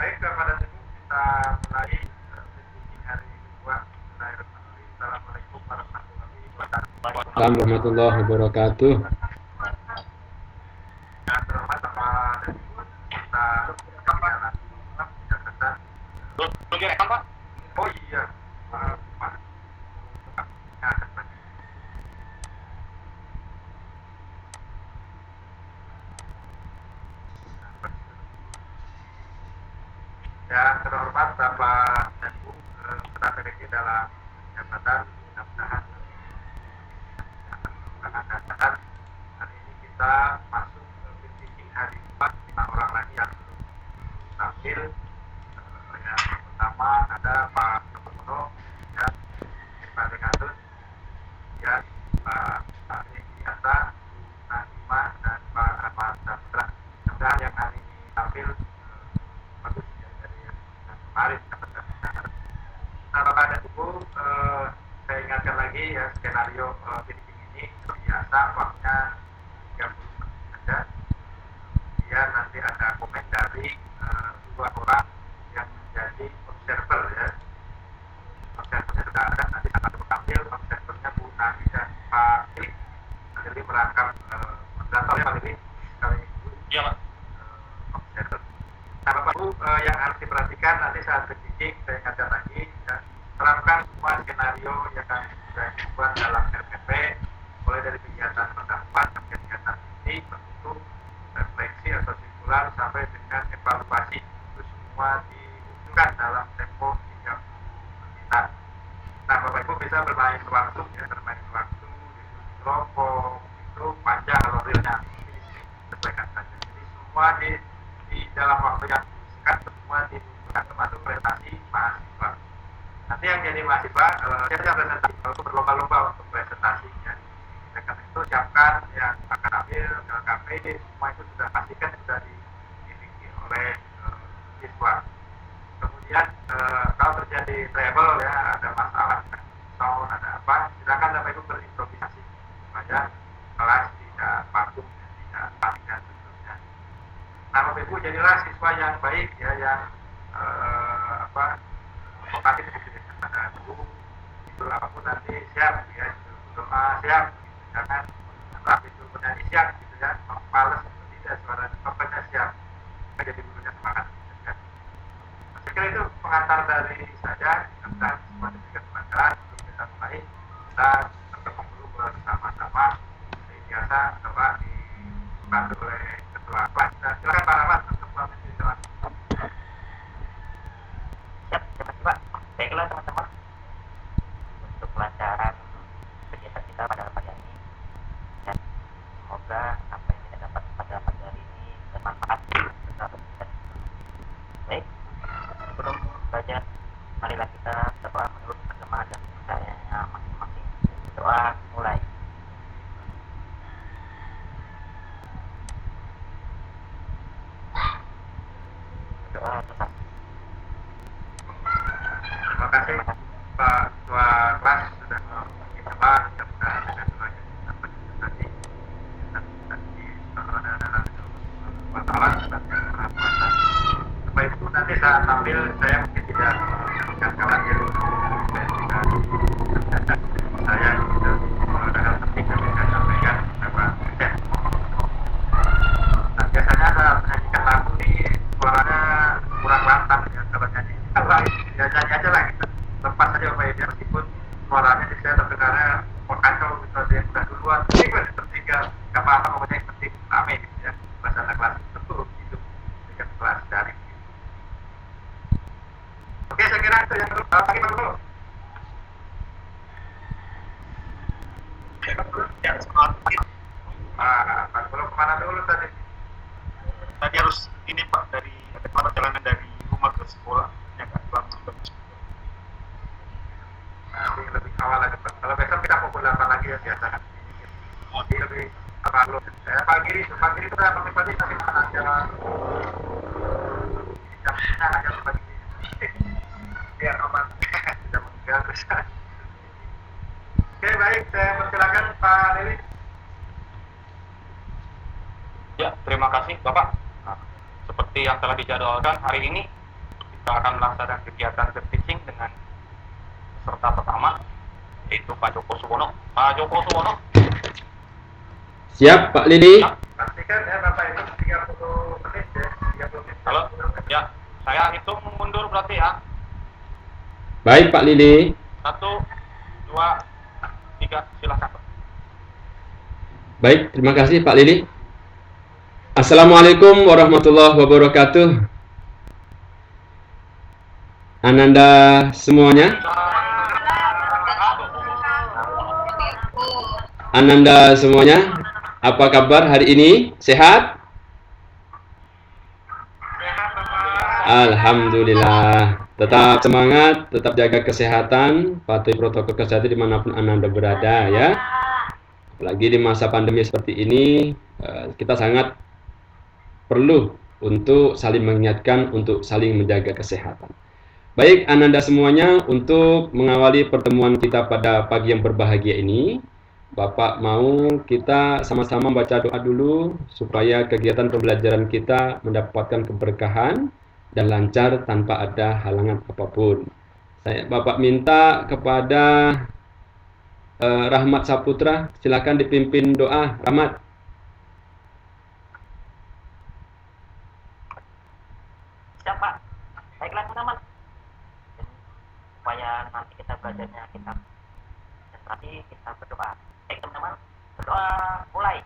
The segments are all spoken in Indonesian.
Baik, kepada Ibu kita mulai diskusi hari kedua. Assalamualaikum warahmatullahi wabarakatuh. Warahmatullahi wabarakatuh. Yang terhormat Bapak dan Ibu, kita jalan catatan. Pak. Oh iya, Pak. Yang terhormat Bapak dan Ibu peserta PDG dalam jabatan, mudah-mudahan catatan. Hari ini kita masuk ke meeting hari 4, 5 orang lagi yang belum tampil. Yang pertama ada Pak Soekarno dan Pak Dekatun, kemudian Pak Biasa, Bu Nadima, dan Pak Ahmad Saputra. Mudah-mudahan yang hari ini tampil bagus ya dari yang kemarin. Nah, Bapak dan Ibu, saya ingatkan lagi ya skenario meeting ini seperti biasa waktunya 30 menit saja. Kemudian nanti ada komen dari dua orang yang menjadi observer ya. Observernya sudah ada, nanti akan dipanggil observernya Bu Nami dan Pak Lili. Pak Lili merangkap moderatornya Pak Lili. Kali Ibu. Iya, Pak. Observer. Nah, Bapak Ibu, yang harus diperhatikan nanti saat meeting, saya ingatkan lagi ya, terapkan semua skenario yang sudah dibuat dalam RPP, mulai dari kegiatan pendapat, kegiatan inti, penutup, refleksi atau simpulan sampai dengan evaluasi. Itu semua dimunculkan dalam tempo 30 menit. Nah, Bapak Ibu bisa bermain waktu ya, bermain waktu diskusi kelompok itu panjang kalau realnya sesuaikan saja. Jadi semua di dalam waktu yang singkat semua dimunculkan termasuk presentasi mahasiswa. Nanti yang jadi mahasiswa saya presentasi kalau berlomba-lomba untuk presentasinya. Karena itu siapkan yang akan ambil LKP, semua itu sudah pastikan sudah dimiliki oleh siswa. Kemudian kalau terjadi trouble ya, ada masalah sound, ada apa, silakan Bapak Ibu berimprovisasi supaya kelas tidak vakum, tidak panik dan seterusnya. Nah, Bapak Ibu jadilah siswa yang baik ya, yang kooperatif gitu ya, pada guru itu apapun nanti siap ya, doa siap, jangan itu bernyanyi siap gitu ya, males tidak suara pokoknya siap, jadi gurunya semangat gitu ya. Saya kira itu pengantar dari saya. Mudah-mudahan semua diberikan pelajaran. Sebelum kita mulai, kita bertemu dulu bersama-sama. Seperti biasa, Bapak dibantu oleh ketua kelas. Silakan Pak Rahmat untuk memimpin doa. Terima kasih, Pak. Baiklah teman-teman, untuk pelajaran kegiatan kita pada pagi ini, dan semoga apa yang kita dapat pada pagi hari ini bermanfaat untuk kita. Baik, sebelum belajar, marilah kita berdoa menurut agama dan percayanya masing-masing. Doa mulai. Doa tetap. Terima kasih Pak Ketua Kelas sudah membagi doa. Mudah-mudahan dengan doanya dapat tadi wartawan sebagai orang puasa. Bapak Ibu nanti saat tampil saya mungkin tidak menyampaikan kawan ya, saya itu ada hal penting yang saya sampaikan Bapak Presiden. Nah, biasanya saat menyanyikan lagu nih suaranya kurang lantang ya, kalau nyanyi ya nyanyi aja lah gitu, lepas aja Bapak Ibu, meskipun suaranya di saya terdengarnya kacau gitu, ada yang udah duluan ini gue tertinggal, gak apa-apa, pokoknya yang penting rame gitu ya, bahasa kelas itu hidup dengan kelas daring gitu. Oke, saya kira itu yang dulu. Lagi Pak Guru. Ya, semangat. Pak Guru kemana dulu tadi? Tadi harus ini Pak, dari perjalanan dari rumah ke sekolah yang agak lama. Nanti lebih awal lagi Pak. Kalau besok kita pukul 8 lagi ya biasa kan. Jadi lebih apa belum? Pagi itu saya pagi tapi mana aja jamnya aja pagi biar aman tidak mengganggu. Oke, baik, saya persilakan Pak Lili. Ya, terima kasih Bapak. Nah, seperti yang telah dijadwalkan hari ini, kita akan melaksanakan kegiatan teaching dengan peserta pertama, yaitu Pak Joko Suwono. Pak Joko Suwono. Siap, Pak Lili. Pastikan ya Bapak itu 30 menit ya. 30 menit. Halo, ya. Saya hitung mundur berarti ya. Baik, Pak Lili. 1, 2, 3, silakan. Baik, terima kasih Pak Lili. Assalamualaikum warahmatullahi wabarakatuh. Ananda semuanya. Ananda semuanya, apa kabar hari ini? Sehat? Alhamdulillah. Tetap semangat, tetap jaga kesehatan, patuhi protokol kesehatan dimanapun Ananda berada ya. Apalagi di masa pandemi seperti ini, kita sangat perlu untuk saling mengingatkan, untuk saling menjaga kesehatan. Baik Ananda semuanya, untuk mengawali pertemuan kita pada pagi yang berbahagia ini, Bapak mau kita sama-sama baca doa dulu supaya kegiatan pembelajaran kita mendapatkan keberkahan dan lancar tanpa ada halangan apapun. Bapak minta kepada Rahmat Saputra, silakan dipimpin doa. Rahmat. Siap, Pak. Baiklah, teman-teman. Supaya nanti kita belajarnya kita dan nanti kita berdoa. Baik, teman-teman. Berdoa mulai.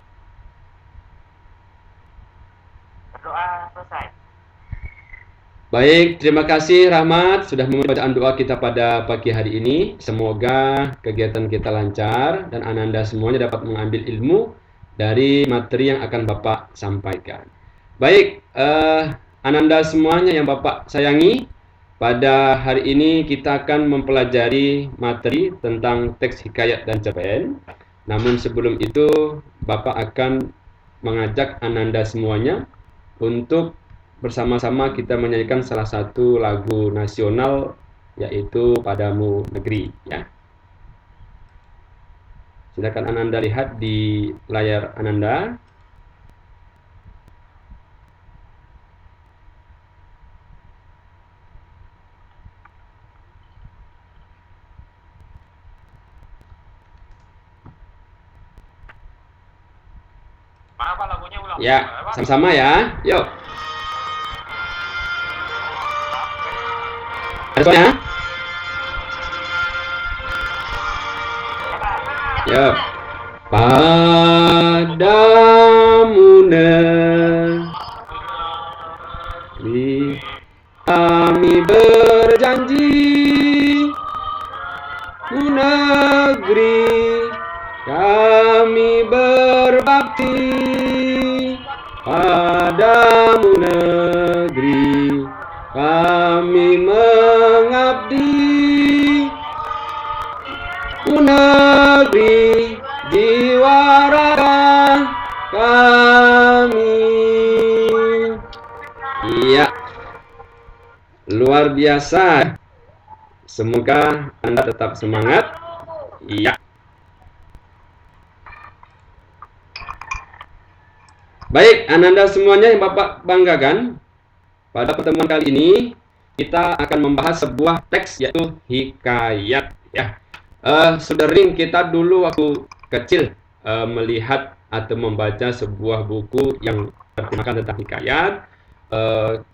Berdoa selesai. Baik, terima kasih Rahmat sudah memulai bacaan doa kita pada pagi hari ini. Semoga kegiatan kita lancar dan Ananda semuanya dapat mengambil ilmu dari materi yang akan Bapak sampaikan. Baik, Ananda semuanya yang Bapak sayangi, pada hari ini kita akan mempelajari materi tentang teks hikayat dan cerpen. Namun sebelum itu, Bapak akan mengajak Ananda semuanya untuk bersama-sama kita menyanyikan salah satu lagu nasional, yaitu Padamu Negeri ya. Silakan Ananda lihat di layar Ananda. Mana Pak lagunya ulang? Ya, sama-sama ya. Yuk. Ada suaranya? Yuk. Padamu negeri kami berjanji, negeri kami berbakti, padamu negeri kami mengabdi, negeri jiwa raga kami. Iya, luar biasa. Semoga Anda tetap semangat. Iya. Baik, Ananda semuanya yang Bapak banggakan, pada pertemuan kali ini kita akan membahas sebuah teks yaitu hikayat ya. Sering kita dulu waktu kecil melihat atau membaca sebuah buku yang bertemakan tentang hikayat.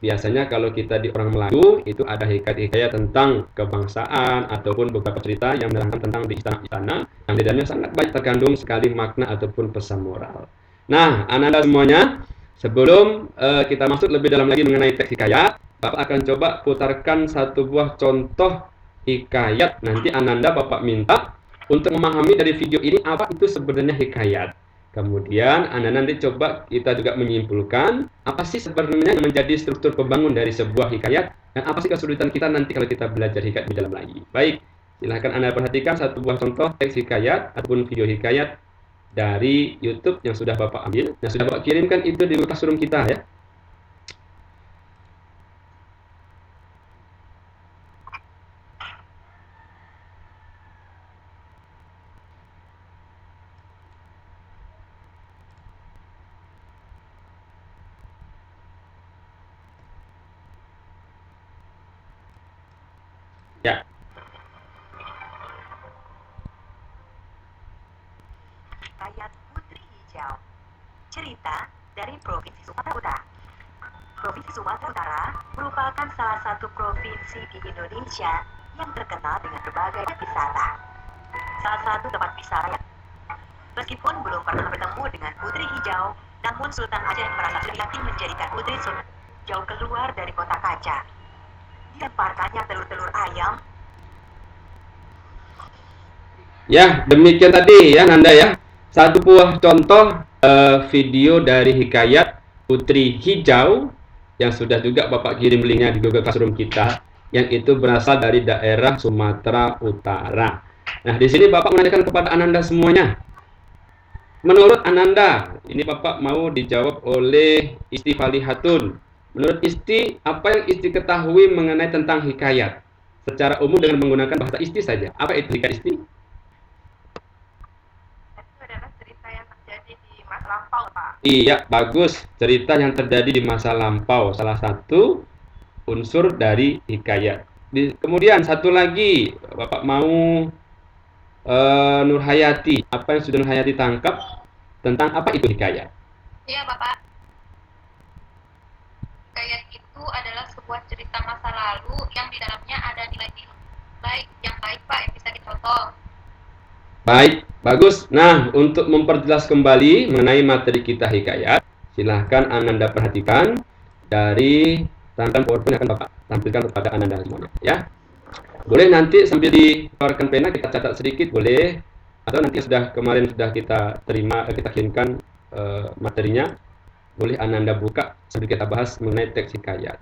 Biasanya kalau kita di orang Melayu itu ada hikayat-hikayat tentang kebangsaan ataupun beberapa cerita yang menerangkan tentang di istana-istana yang di dalamnya sangat banyak terkandung sekali makna ataupun pesan moral. Nah, Ananda semuanya, sebelum kita masuk lebih dalam lagi mengenai teks hikayat, Bapak akan coba putarkan satu buah contoh hikayat. Nanti Ananda Bapak minta untuk memahami dari video ini apa itu sebenarnya hikayat. Kemudian Anda nanti coba kita juga menyimpulkan apa sih sebenarnya yang menjadi struktur pembangun dari sebuah hikayat dan apa sih kesulitan kita nanti kalau kita belajar hikayat lebih dalam lagi. Baik, silahkan Anda perhatikan satu buah contoh teks hikayat ataupun video hikayat dari YouTube yang sudah Bapak ambil, yang sudah Bapak kirimkan itu di classroom kita ya. Sumatera Utara merupakan salah satu provinsi di Indonesia yang terkenal dengan berbagai wisata. Salah satu tempat wisata meskipun belum pernah bertemu dengan putri hijau, namun Sultan Aceh merasa yakin menjadikan putri Sultan jauh keluar dari kota kaca. Dilemparkannya telur-telur ayam. Ya, demikian tadi ya Nanda ya. Satu buah contoh video dari Hikayat Putri Hijau yang sudah juga Bapak kirim linknya di Google Classroom kita, yang itu berasal dari daerah Sumatera Utara. Nah, di sini Bapak menanyakan kepada Ananda semuanya. Menurut Ananda, ini Bapak mau dijawab oleh Isti Falihatun. Menurut Isti, apa yang Isti ketahui mengenai tentang hikayat? Secara umum dengan menggunakan bahasa Isti saja. Apa itu hikayat Isti? Itu adalah cerita yang terjadi di masa lampau, Pak. Iya, bagus. Cerita yang terjadi di masa lampau. Salah satu unsur dari hikayat. Kemudian satu lagi, Bapak mau Nurhayati. Apa yang sudah Nurhayati tangkap tentang apa itu hikayat? Iya, Bapak. Hikayat itu adalah sebuah cerita masa lalu yang di dalamnya ada nilai-nilai yang baik, Pak, yang bisa dicontoh. Baik, bagus. Nah, untuk memperjelas kembali mengenai materi kita hikayat, silahkan Ananda perhatikan dari tampilan PowerPoint yang akan Bapak tampilkan kepada Ananda semuanya, ya. Boleh nanti sambil dikeluarkan pena kita catat sedikit, boleh. Atau nanti kemarin sudah kita kirimkan materinya, boleh Ananda buka sambil kita bahas mengenai teks hikayat.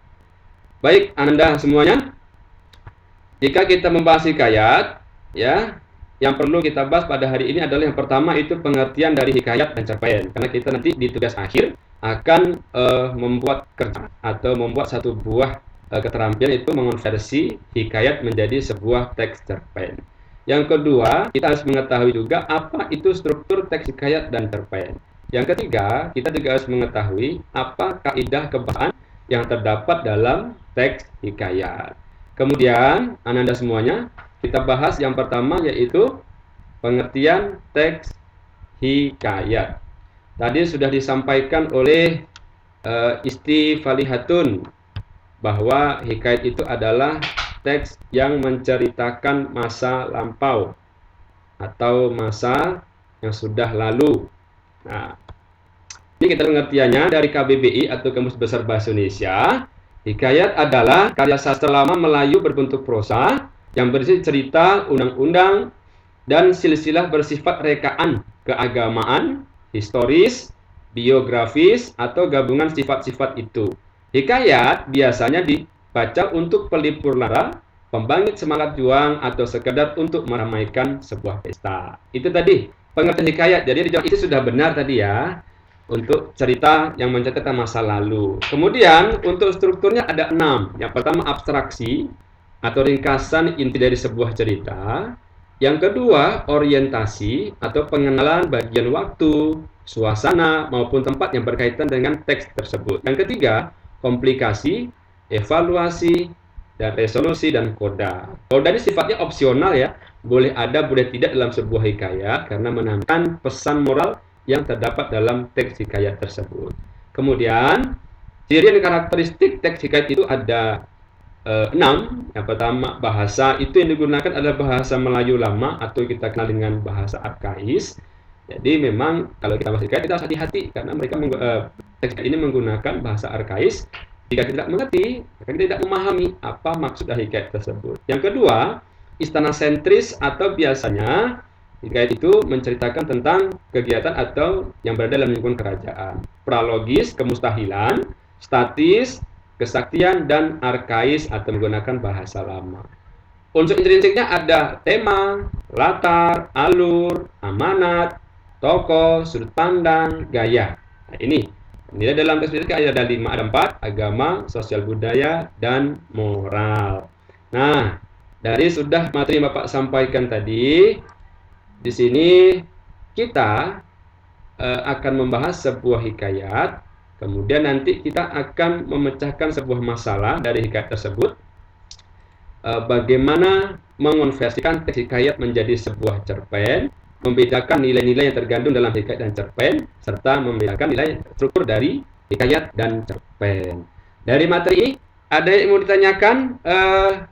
Baik, Ananda semuanya. Jika kita membahas hikayat, ya, yang perlu kita bahas pada hari ini adalah yang pertama itu pengertian dari hikayat dan cerpen. Karena kita nanti di tugas akhir akan membuat kerja atau membuat satu buah keterampilan itu mengonversi hikayat menjadi sebuah teks cerpen. Yang kedua, kita harus mengetahui juga apa itu struktur teks hikayat dan cerpen. Yang ketiga, kita juga harus mengetahui apa kaidah kebahasaan yang terdapat dalam teks hikayat. Kemudian, Ananda semuanya, kita bahas yang pertama yaitu pengertian teks hikayat. Tadi sudah disampaikan oleh Isti Falihatun bahwa hikayat itu adalah teks yang menceritakan masa lampau atau masa yang sudah lalu. Nah, ini kita pengertiannya dari KBBI atau Kamus Besar Bahasa Indonesia. Hikayat adalah karya sastra lama Melayu berbentuk prosa yang berisi cerita, undang-undang, dan silsilah bersifat rekaan, keagamaan, historis, biografis, atau gabungan sifat-sifat itu. Hikayat biasanya dibaca untuk pelipur lara, pembangkit semangat juang, atau sekedar untuk meramaikan sebuah pesta. Itu tadi pengertian hikayat. Jadi dijawab itu sudah benar tadi ya, untuk cerita yang menceritakan masa lalu. Kemudian untuk strukturnya ada 6. Yang pertama abstraksi atau ringkasan inti dari sebuah cerita. Yang kedua orientasi atau pengenalan bagian waktu, suasana maupun tempat yang berkaitan dengan teks tersebut. Yang ketiga komplikasi, evaluasi, dan resolusi dan koda. Koda ini sifatnya opsional ya, boleh ada boleh tidak dalam sebuah hikayat karena menampilkan pesan moral yang terdapat dalam teks hikayat tersebut. Kemudian ciri dan karakteristik teks hikayat itu ada 6. Yang pertama, bahasa itu yang digunakan adalah bahasa Melayu lama atau kita kenal dengan bahasa arkais. Jadi memang kalau kita bahas hikayat kita harus hati-hati karena mereka teks ini menggunakan bahasa arkais. Jika tidak mengerti, maka kita tidak memahami apa maksud dari hikayat tersebut. Yang kedua, istana sentris atau biasanya hikayat itu menceritakan tentang kegiatan atau yang berada dalam lingkungan kerajaan. Pralogis, kemustahilan, statis, kesaktian, dan arkais atau menggunakan bahasa lama. Unsur intrinsiknya ada tema, latar, alur, amanat, tokoh, sudut pandang, gaya. Nah, ini nilai dalam teks hikayat ada 5, ada 4, agama, sosial budaya, dan moral. Nah, dari sudah materi yang Bapak sampaikan tadi, di sini kita akan membahas sebuah hikayat, kemudian nanti kita akan memecahkan sebuah masalah dari hikayat tersebut, bagaimana mengonversikan teks hikayat menjadi sebuah cerpen, membedakan nilai-nilai yang tergandung dalam hikayat dan cerpen, serta membedakan nilai struktur dari hikayat dan cerpen. Dari materi ini, ada yang mau ditanyakan?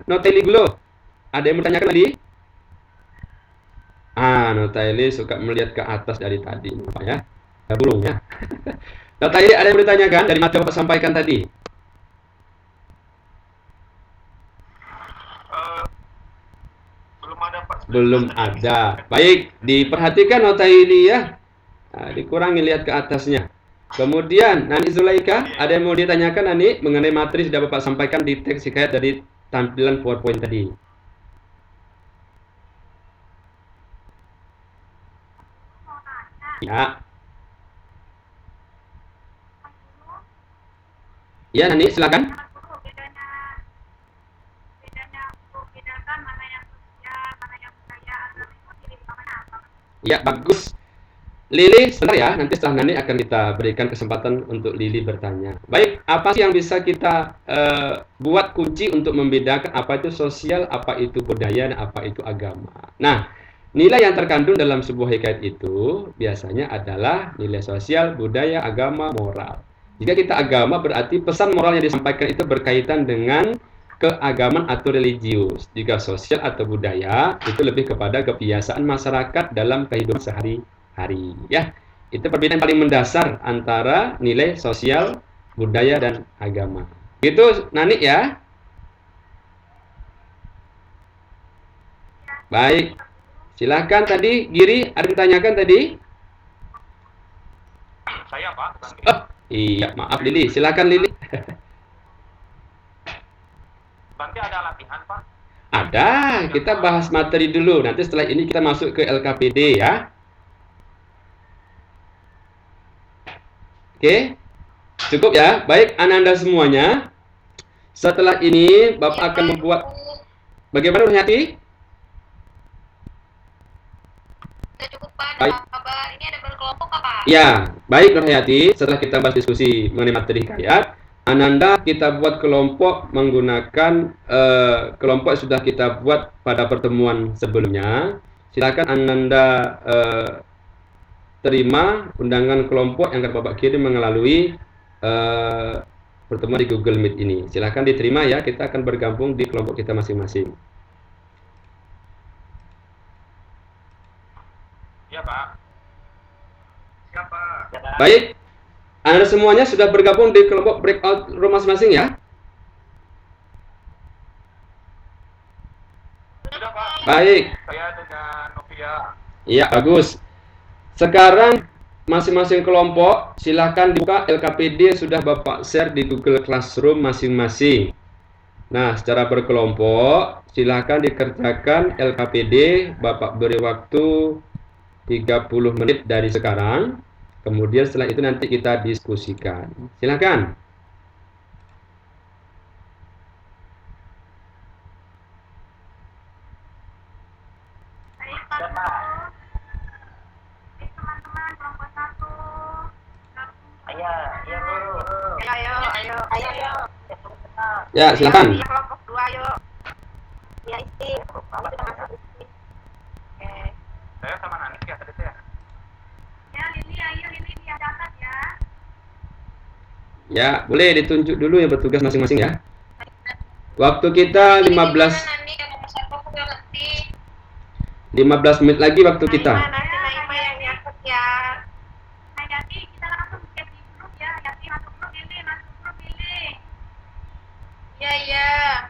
Noteli Glo, ada yang mau ditanyakan tadi? Noteli suka melihat ke atas dari tadi, Pak ya. Burung ya. Noteli ada yang mau ditanyakan dari materi Bapak sampaikan tadi? Belum ada Pak. Belum ada. Baik, diperhatikan Noteli ya. Dikurangi lihat ke atasnya. Kemudian Nani Zulaika, ada yang mau ditanyakan Nani mengenai materi sudah Bapak sampaikan di teks hikayat dari tampilan PowerPoint tadi. Ya. Ya, Nani, silakan. Ya, bagus. Lili, sebentar ya. Nanti setelah Nani akan kita berikan kesempatan untuk Lili bertanya. Baik, apa sih yang bisa kita buat kunci untuk membedakan apa itu sosial, apa itu budaya, dan apa itu agama. Nah, nilai yang terkandung dalam sebuah hikayat itu biasanya adalah nilai sosial, budaya, agama, moral. Jika kita agama berarti pesan moral yang disampaikan itu berkaitan dengan keagamaan atau religius. Jika sosial atau budaya itu lebih kepada kebiasaan masyarakat dalam kehidupan sehari-hari. Ya, itu perbedaan paling mendasar antara nilai sosial, budaya, dan agama. Gitu, Nani ya. Baik, silakan tadi Giri, ada yang ditanyakan tadi? Saya Pak. Oh, iya, maaf Lili, silakan Lili. Nanti ada latihan Pak. Ada, kita bahas materi dulu. Nanti setelah ini kita masuk ke LKPD ya. Oke, cukup ya. Baik, Ananda semuanya. Setelah ini Bapak akan membuat. Bagaimana Nurhayati? Sudah cukup Pak. Baik. Ini ada berkelompok Pak? Ya, baik Nurhayati. Setelah kita bahas diskusi mengenai materi hikayat, Ananda kita buat kelompok menggunakan kelompok yang sudah kita buat pada pertemuan sebelumnya. Silakan Ananda terima undangan kelompok yang akan Bapak kirim melalui pertemuan di Google Meet ini. Silakan diterima ya, kita akan bergabung di kelompok kita masing-masing. Iya Pak. Siapa? Baik, Anda semuanya sudah bergabung di kelompok breakout room masing-masing ya? Sudah Pak. Baik. Saya dengan Novia. Iya, bagus. Sekarang masing-masing kelompok silahkan dibuka LKPD sudah Bapak share di Google Classroom masing-masing. Nah, secara berkelompok silahkan dikerjakan LKPD. Bapak beri waktu 30 menit dari sekarang. Kemudian setelah itu nanti kita diskusikan. Silakan. Ya, silakan. Kelompok 2 yuk. Ya, isi. Saya sama Nani ya tadi ya. Ya, Lili, ayo Lili dia dapat ya. Ya, boleh ditunjuk dulu yang bertugas masing-masing ya. Waktu kita 15 menit lagi waktu kita. Nanti Naima yang nyatet ya. Nah, jadi kita langsung cek di grup ya. Jadi masuk grup Lili, masuk grup Lili. Iya.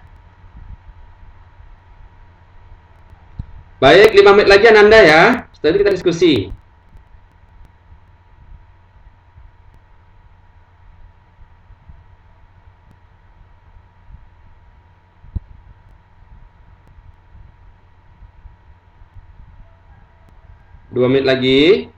Baik, 5 menit lagi Ananda ya. Setelah itu kita diskusi. Dua menit lagi.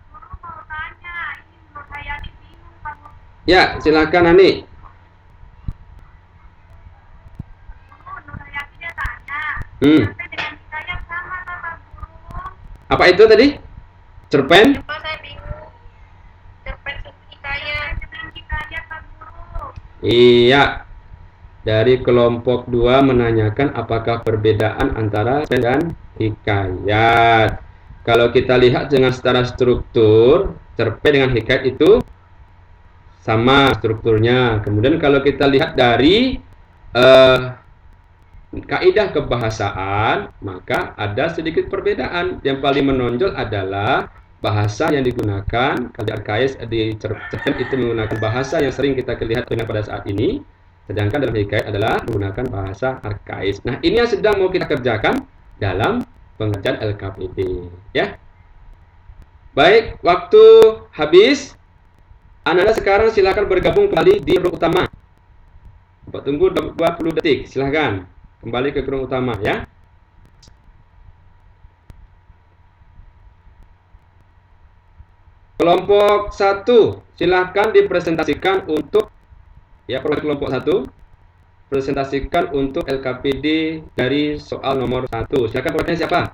Guru mau tanya, ini Nurhayati bingung kamu. Ya, silakan Ani. Guru, Nurhayati dia tanya. Cerpen dengan hikayat sama Pak Guru. Apa itu tadi? Cerpen? Apa saya bingung. Cerpen hikayat. Dengan hikayat Pak Guru. Iya. dari kelompok 2 menanyakan apakah perbedaan antara cerpen dan hikayat. Kalau kita lihat dengan secara struktur, cerpen dengan hikayat itu sama strukturnya. Kemudian kalau kita lihat dari kaidah kebahasaan, maka ada sedikit perbedaan. Yang paling menonjol adalah bahasa yang digunakan. Kalau di arkais, di cerpen itu menggunakan bahasa yang sering kita lihat pada saat ini, sedangkan dalam hikayat adalah menggunakan bahasa arkais. Nah, ini yang sedang mau kita kerjakan dalam pengerjaan LKPD, ya. Baik, waktu habis. Anda sekarang silakan bergabung kembali di grup utama. Tunggu 20 detik, silahkan kembali ke grup utama, ya. Kelompok 1, silahkan dipresentasikan untuk, ya, kelompok 1 presentasikan untuk LKPD dari soal nomor 1. Silakan kelompoknya siapa?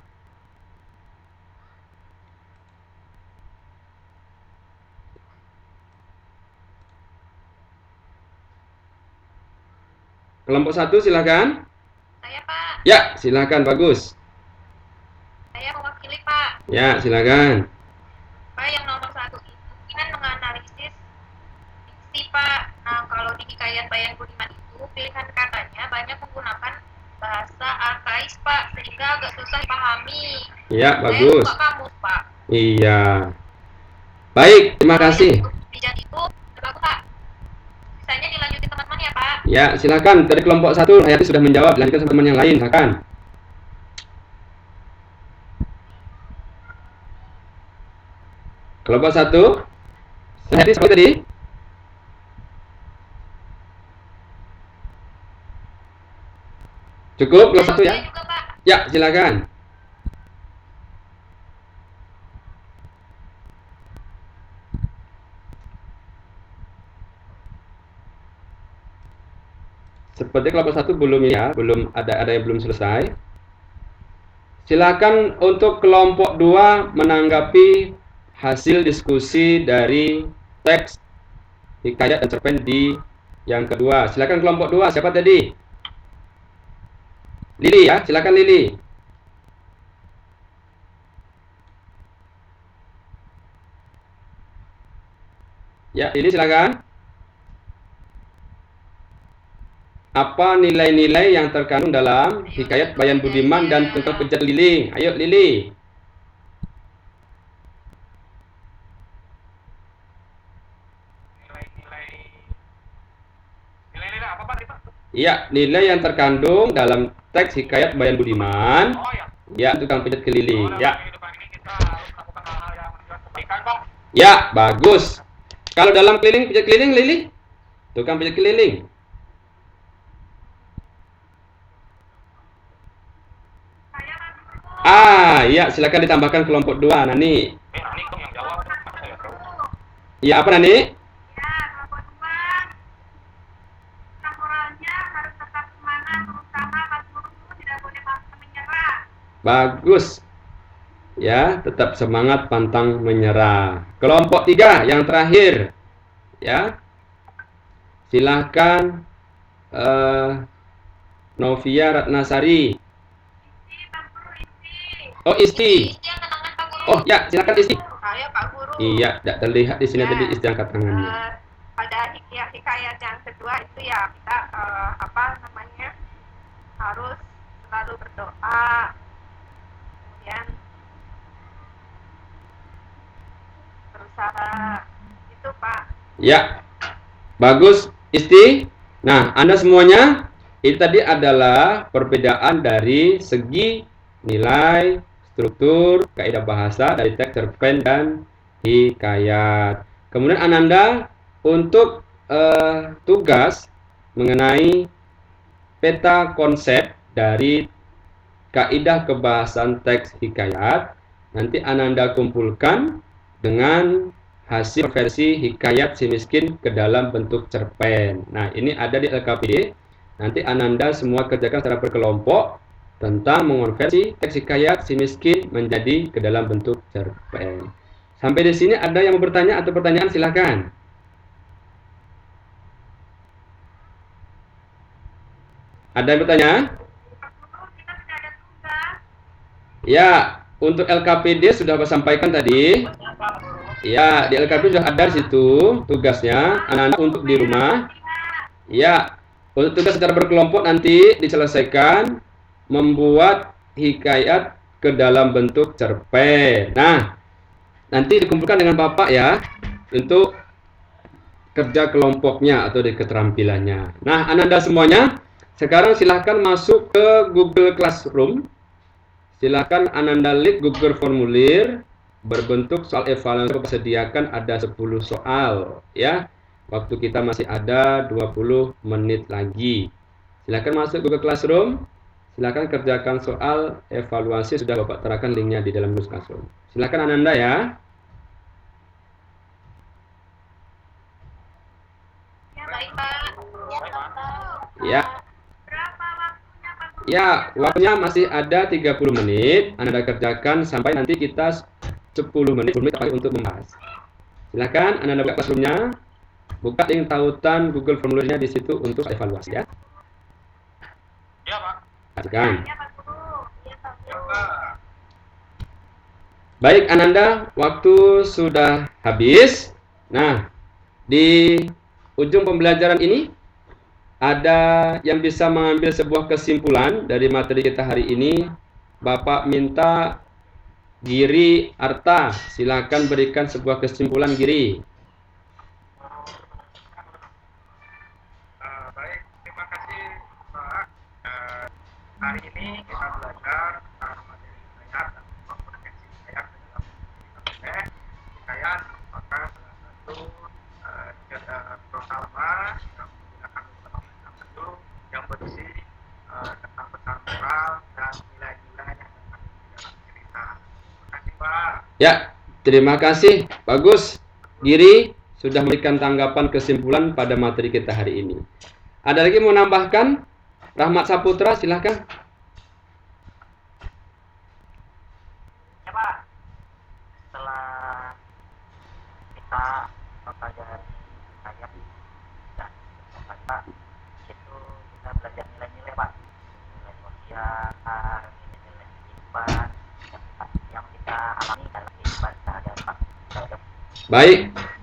Kelompok 1 silakan. Saya, Pak. Ya, silakan, bagus. Saya mewakili, Pak. Ya, silakan. Pak, yang nomor 1 itu kan menganalisis diksi, Pak. Nah, kalau di hikayat Bayan Budiman itu pilihan katanya banyak menggunakan bahasa arkais, Pak, sehingga agak susah dipahami. Ya, Saya bagus. buka kamus, Pak. Iya. Baik, terima kasih. Bijak itu bagus, Pak. Sisanya dilanjutin teman-teman ya, Pak. Ya, silakan. Dari kelompok 1, Hayati sudah menjawab. Lanjutkan sama teman yang lain, silakan. Kelompok 1, Hayati seperti tadi. Cukup kelompok 1 ya? Saya juga, Pak. Ya, silakan. Seperti kelompok 1 belum ya, belum ada yang belum selesai. Silakan untuk kelompok 2 menanggapi hasil diskusi dari teks hikayat dan cerpen di yang kedua. Silakan kelompok 2, siapa tadi? Lili ya, silakan Lili. Ya, Lili silakan. Apa nilai-nilai yang terkandung dalam hikayat Bayan Budiman dan tentang Pejat Keliling? Ayo Lili. Nilai-nilai apa, Pak? Iya, nilai yang terkandung dalam teks hikayat Bayan Budiman. Oh ya. Ya, tukang pijat keliling. Ya. Kehidupan ini kita harus melakukan hal-hal yang menunjukkan kebaikan, Pak. Ya, bagus. Kalau dalam keliling, pijat keliling, Lili? Tukang pijat keliling. Iya, silakan ditambahkan kelompok 2, Nani. Nani dong yang jawab. Saya tahu. Iya, apa Nani? Ya, kelompok 2. Moralnya harus tetap semangat, berusaha, buru-buru, tidak boleh menyerah. Bagus. Ya, tetap semangat, pantang menyerah. Kelompok 3 yang terakhir. Ya. Silahkan Novia Ratnasari. Oh, Isti. Isti angkat tangan, Pak Guru. Oh, ya, silakan Isti. Saya Pak Guru. Iya, tidak terlihat di sini Ya. tadi Isti angkat tangannya. Pada hikayat yang kedua itu ya kita harus selalu berdoa, kemudian berusaha itu Pak. Ya, bagus Isti. Nah, Anda semuanya, ini tadi adalah perbedaan dari segi nilai, struktur, kaidah bahasa dari teks cerpen dan hikayat. Kemudian Ananda untuk tugas mengenai peta konsep dari kaidah kebahasaan teks hikayat, nanti Ananda kumpulkan dengan hasil versi hikayat si miskin ke dalam bentuk cerpen. Nah, ini ada di LKPD. Nanti Ananda semua kerjakan secara berkelompok tentang mengonversi teks hikayat si miskin menjadi ke dalam bentuk cerpen. Sampai di sini ada yang mau bertanya atau pertanyaan, silakan. Ada yang bertanya? Kita tidak ada tugas. Ya, untuk LKPD sudah saya sampaikan tadi. Ya, di LKPD sudah ada di situ tugasnya anak-anak untuk di rumah. Ya, untuk tugas secara berkelompok nanti diselesaikan membuat hikayat ke dalam bentuk cerpen. Nah, nanti dikumpulkan dengan Bapak ya untuk kerja kelompoknya atau di keterampilannya. Nah, Ananda semuanya, sekarang silahkan masuk ke Google Classroom. Silahkan Ananda klik Google Formulir berbentuk soal evaluasi. Sediakan ada 10 soal ya. Waktu kita masih ada 20 menit lagi. Silahkan masuk Google Classroom. Silahkan kerjakan soal evaluasi. Sudah Bapak terapkan linknya di dalam Google Classroom. Silahkan Ananda ya. Baik, Pak. Ya. Berapa waktunya, Pak Guru? Ya, waktunya masih ada 30 menit. Anda kerjakan sampai nanti kita 10 menit pakai untuk membahas. Silakan Anda buka classroom-nya. Buka link tautan Google Formulirnya di situ untuk evaluasi ya. Ya, Pak. Silakan. Ya, Pak Guru. Iya, Pak Ya, Guru. Pak. Baik Ananda, waktu sudah habis. Nah, di ujung pembelajaran ini ada yang bisa mengambil sebuah kesimpulan dari materi kita hari ini. Bapak minta Giri Arta, silakan berikan sebuah kesimpulan Giri. Baik, terima kasih Pak. Hari ini kita belajar tentang materi hikayat dan kompetensi hikayat dalam hikayat. Hikayat merupakan salah satu pertama yang menggunakan beberapa baju yang berisi tentang pesan moral dan nilai-nilai yang terkandung di dalam cerita. Terima kasih Pak. Ya, terima kasih. Bagus. Giri sudah memberikan tanggapan kesimpulan pada materi kita hari ini. Ada lagi mau nambahkan? Rahmat Saputra, silahkan. Ya Pak, setelah kita mempelajari hikayat dan Pak, itu kita belajar nilai-nilai Pak, nilai sosial, nilai kehidupan yang kita alami dalam kehidupan sehari-hari Pak. Baik,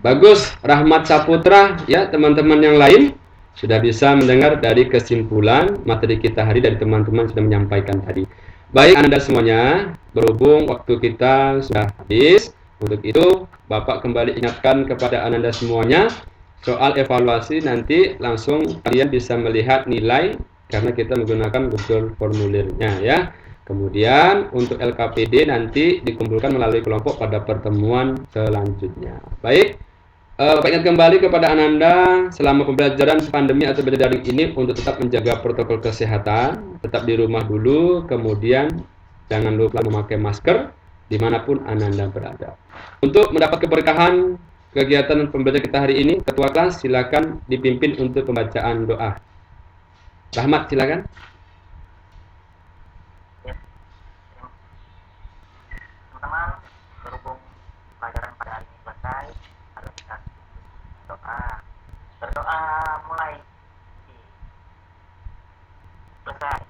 bagus. Rahmat Saputra, ya teman-teman yang lain sudah bisa mendengar dari kesimpulan materi kita hari dari teman-teman sudah menyampaikan tadi. Baik Anda semuanya, berhubung waktu kita sudah habis, untuk itu Bapak kembali ingatkan kepada Anda semuanya, soal evaluasi nanti langsung kalian bisa melihat nilai karena kita menggunakan Google Formulirnya ya. Kemudian untuk LKPD nanti dikumpulkan melalui kelompok pada pertemuan selanjutnya. Baik, Bapak ingat kembali kepada Ananda selama pembelajaran pandemi atau belajar daring ini untuk tetap menjaga protokol kesehatan, tetap di rumah dulu, kemudian jangan lupa memakai masker dimanapun Ananda berada. Untuk mendapat keberkahan kegiatan pembelajaran kita hari ini, Ketua kelas silakan dipimpin untuk pembacaan doa. Rahmat silakan. Teman-teman, berhubung pelajaran pada hari ini selesai, harus kita berdoa mulai selesai.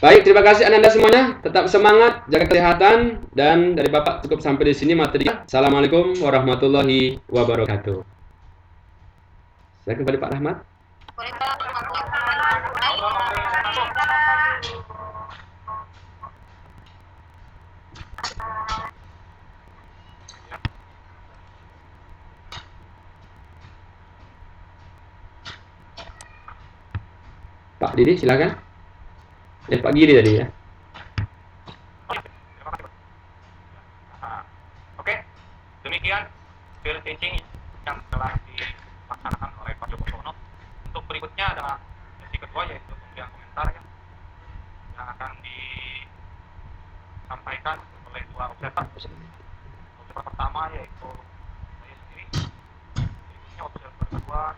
Baik, terima kasih Ananda semuanya. Tetap semangat, jaga kesehatan, dan dari Bapak cukup sampai di sini materi. Assalamualaikum warahmatullahi wabarakatuh. Saya kembali Pak Rahmat. Boleh, Pak. Pak Didi silakan. Pak Giri tadi ya. Oke, demikian spirit teaching yang telah dilaksanakan oleh Pak Joko Sono. Untuk berikutnya adalah sesi kedua yaitu pemberian komentar yang akan disampaikan oleh dua observer. Observer pertama yaitu saya sendiri. Berikutnya observer kedua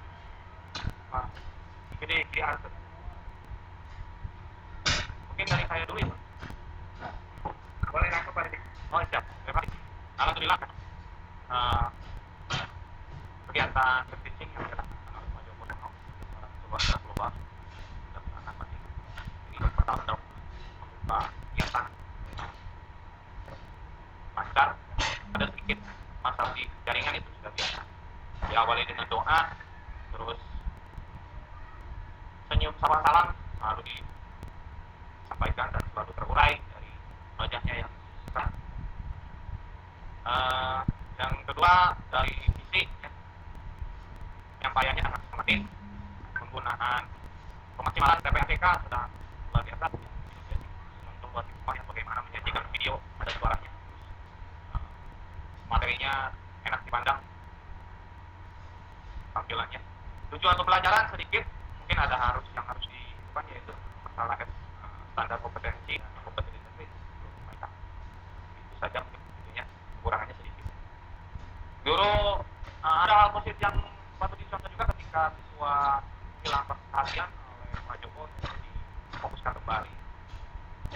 Pak Giri Arta. Mungkin dari saya dulu ya Pak. Boleh langsung Pak Didi. Oh siap, terima kasih. Alhamdulillah kegiatan teaching yang dilakukan oleh Pak Joko Sono sebuah global dan sangat penting. awali dengan doa, terus senyum sama salam selalu disampaikan dan selalu terurai dari wajahnya yang susah. Yang kedua dari fisik, ya, penyampaiannya sangat sistematis, penggunaan pemaksimalan TPATK sudah luar biasa. Jadi untuk buat bagaimana menyajikan video ada suaranya, materinya enak dipandang, tampilannya. Tujuan pembelajaran sedikit, mungkin ada yang harus dilakukan, yaitu masalah standar kompetensi dan kompetensi teknis untuk mereka. Itu saja mungkin videonya, kekurangannya sedikit. Guru, ada hal positif yang patut dicontoh juga ketika siswa hilang perhatian oleh Pak Joko, jadi fokuskan kembali.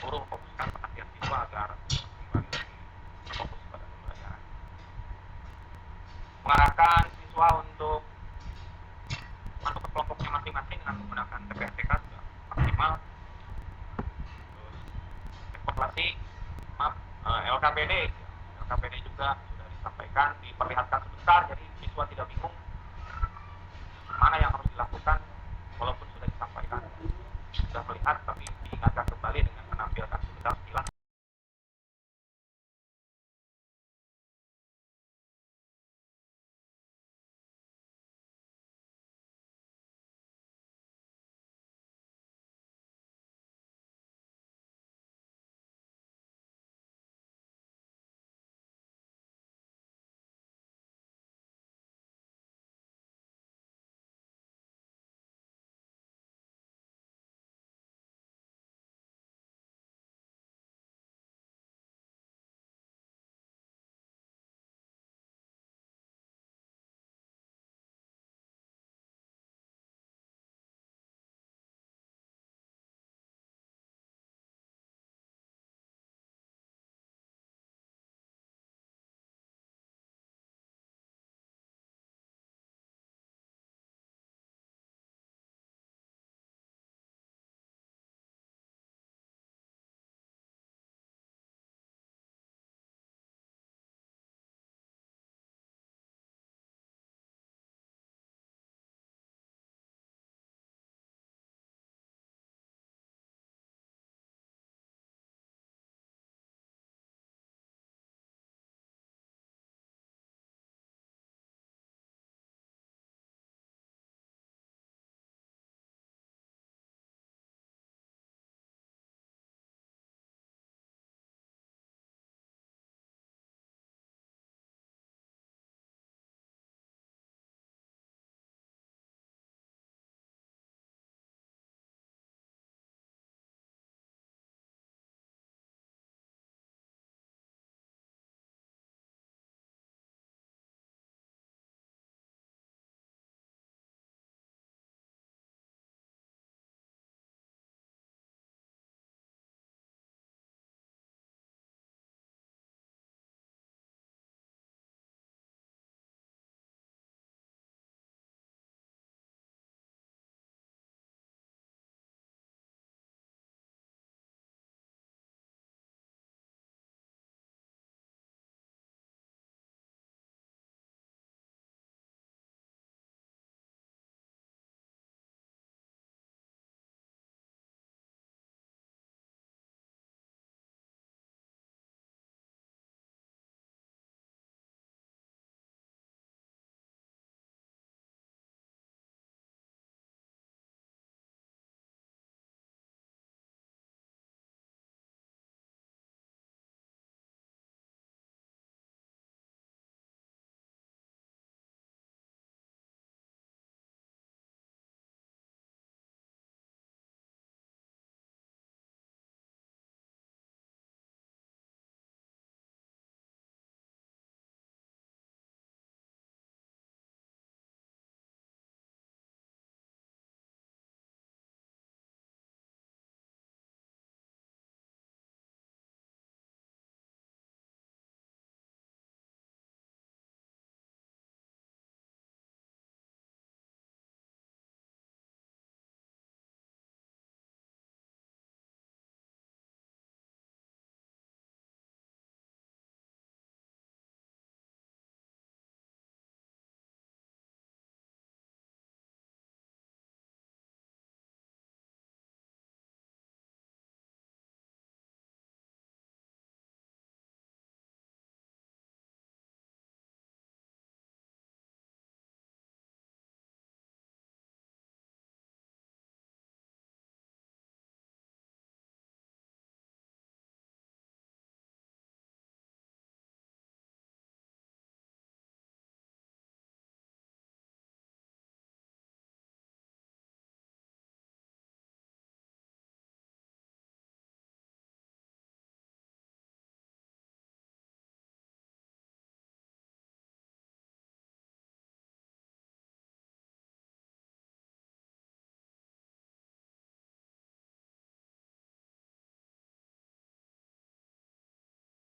Guru memfokuskan perhatian siswa agar kembali lagi fokus pada pembelajaran. Mengarahkan siswa untuk masuk ke kelompoknya masing-masing dengan menggunakan TPSTK sudah maksimal. Terus evaluasi, LKPD juga sudah disampaikan, diperlihatkan sebentar, jadi siswa tidak bingung mana yang harus dilakukan walaupun sudah disampaikan, sudah melihat tapi